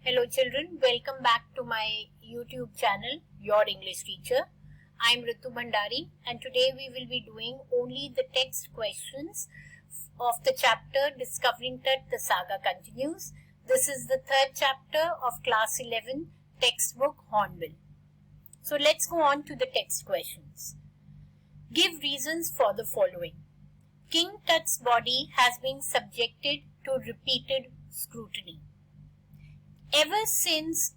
Hello children, welcome back to my YouTube channel, Your English Teacher. I am Ritu Bhandari and today we will be doing only the text questions of the chapter Discovering Tat, the Saga Continues. This is the third chapter of class 11 textbook Hornbill. So let's go on to the text questions. Give reasons for the following. King Tut's body has been subjected to repeated scrutiny. Ever since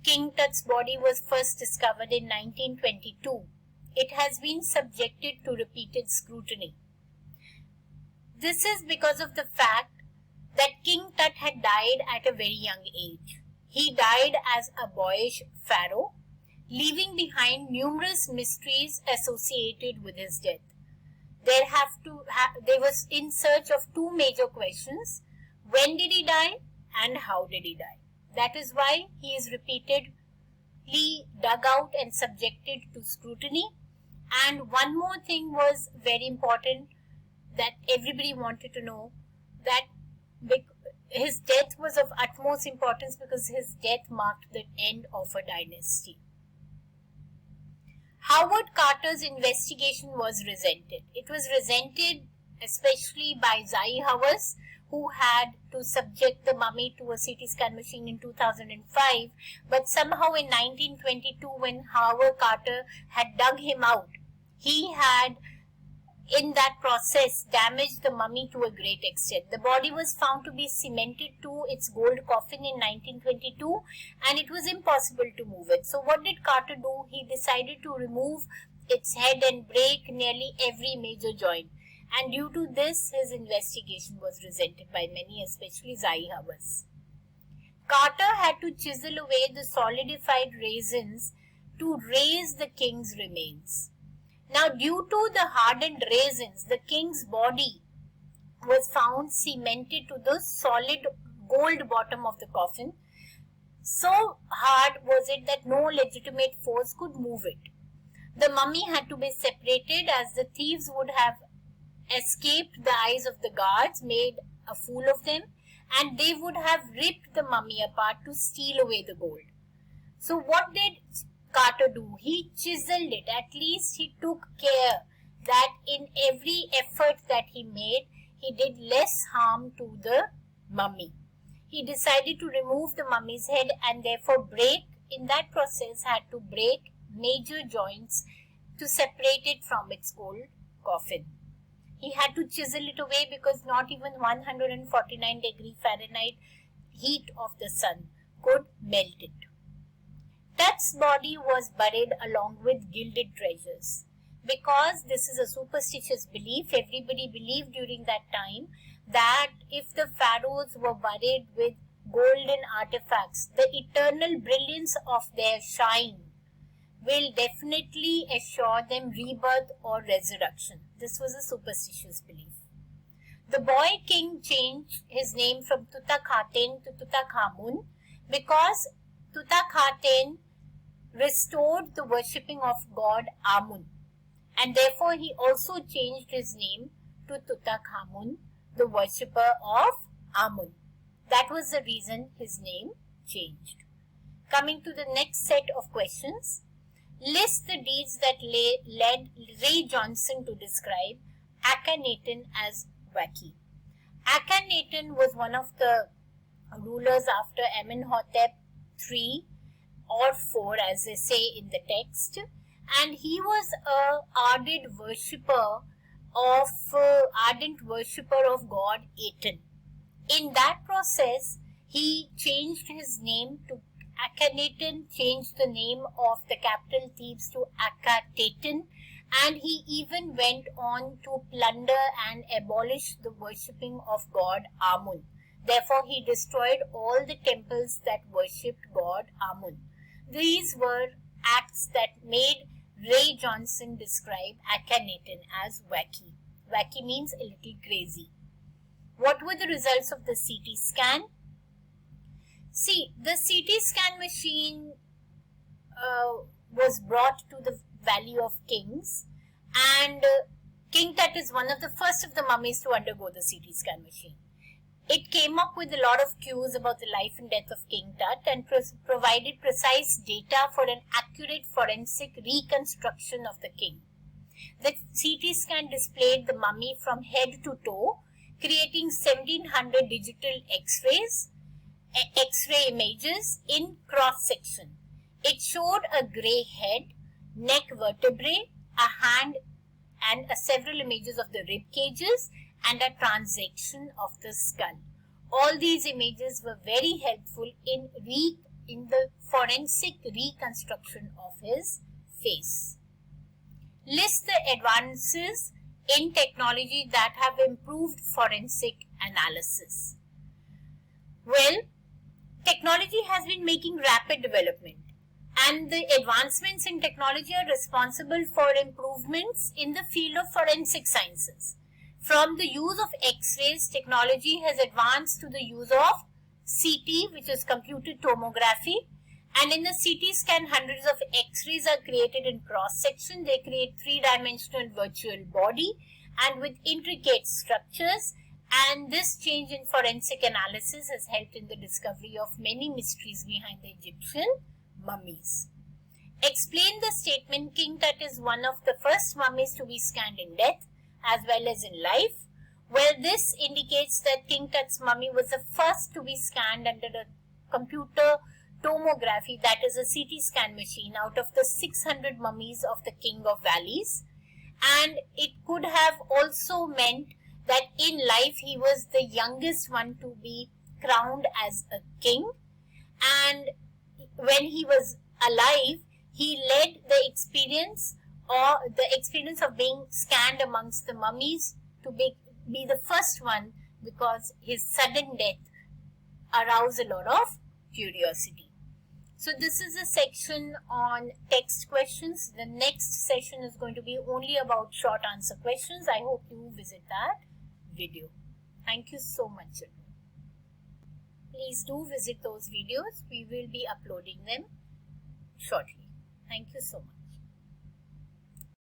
King Tut's body was first discovered in 1922, it has been subjected to repeated scrutiny. This is because of the fact that King Tut had died at a very young age. He died as a boyish pharaoh, leaving behind numerous mysteries associated with his death. They was in search of two major questions: when did he die and how did he die? That is why he is repeatedly dug out and subjected to scrutiny. And one more thing was very important that everybody wanted to know, that his death was of utmost importance because his death marked the end of a dynasty. Howard Carter's investigation was resented. It was resented especially by Zahi Hawass, who had to subject the mummy to a CT scan machine in 2005, but somehow in 1922, when Howard Carter had dug him out, he had in that process damaged the mummy to a great extent. The body was found to be cemented to its gold coffin in 1922 and it was impossible to move it. So what did Carter do? He decided to remove its head and break nearly every major joint. And due to this, his investigation was resented by many, especially Zahi Hawass. Carter had to chisel away the solidified raisins to raise the king's remains. Now, due to the hardened raisins, the king's body was found cemented to the solid gold bottom of the coffin. So hard was it that no legitimate force could move it. The mummy had to be separated, as the thieves would have escaped the eyes of the guards, made a fool of them, and they would have ripped the mummy apart to steal away the gold. So what did Carter do? He chiseled it. At least he took care that in every effort that he made, he did less harm to the mummy. He decided to remove the mummy's head and therefore in that process had to break major joints to separate it from its gold coffin. He had to chisel it away because not even 149 degree Fahrenheit heat of the sun could melt it. Tut's body was buried along with gilded treasures. Because this is a superstitious belief, everybody believed during that time that if the pharaohs were buried with golden artifacts, the eternal brilliance of their shine will definitely assure them rebirth or resurrection. This was a superstitious belief. The boy king changed his name from Tutankhaten to Tutankhamun because Tutankhaten restored the worshipping of god Amun, and therefore he also changed his name to Tutankhamun, the worshipper of Amun. That was the reason his name changed. Coming to the next set of questions. List the deeds that led Ray Johnson to describe Akhenaten as wacky. Akhenaten was one of the rulers after Amenhotep III or 4, as they say in the text, and he was an ardent worshipper of god Aten. In that process, he changed his name to Akhenaten, changed the name of the capital Thebes to Akhetaten, and he even went on to plunder and abolish the worshipping of god Amun. Therefore, he destroyed all the temples that worshipped god Amun. These were acts that made Ray Johnson describe Akhenaten as wacky. Wacky means a little crazy. What were the results of the CT scan? See, the CT scan machine was brought to the Valley of Kings, and King Tut is one of the first of the mummies to undergo the CT scan machine. It came up with a lot of clues about the life and death of King Tut and provided precise data for an accurate forensic reconstruction of the king. The CT scan displayed the mummy from head to toe, creating 1700 digital X-ray images in cross-section. It showed a grey head, neck vertebrae, a hand, and several images of the rib cages and a transection of the skull. All these images were very helpful in the forensic reconstruction of his face. List the advances in technology that have improved forensic analysis. Well, technology has been making rapid development, and the advancements in technology are responsible for improvements in the field of forensic sciences. From the use of X-rays, technology has advanced to the use of CT, which is computed tomography. And in the CT scan, hundreds of X-rays are created in cross-section. They create three-dimensional virtual body and with intricate structures. And this change in forensic analysis has helped in the discovery of many mysteries behind the Egyptian mummies. Explain the statement, King Tut is one of the first mummies to be scanned in death as well as in life. Well, this indicates that King Tut's mummy was the first to be scanned under the computer tomography, that is a CT scan machine, out of the 600 mummies of the King of Valleys. And it could have also meant that in life he was the youngest one to be crowned as a king. And when he was alive, he led the experience of being scanned amongst the mummies to be the first one, because his sudden death aroused a lot of curiosity. So this is a section on text questions. The next session is going to be only about short answer questions. I hope you visit that video. Thank you so much, children. Please do visit those videos. We will be uploading them shortly. Thank you so much.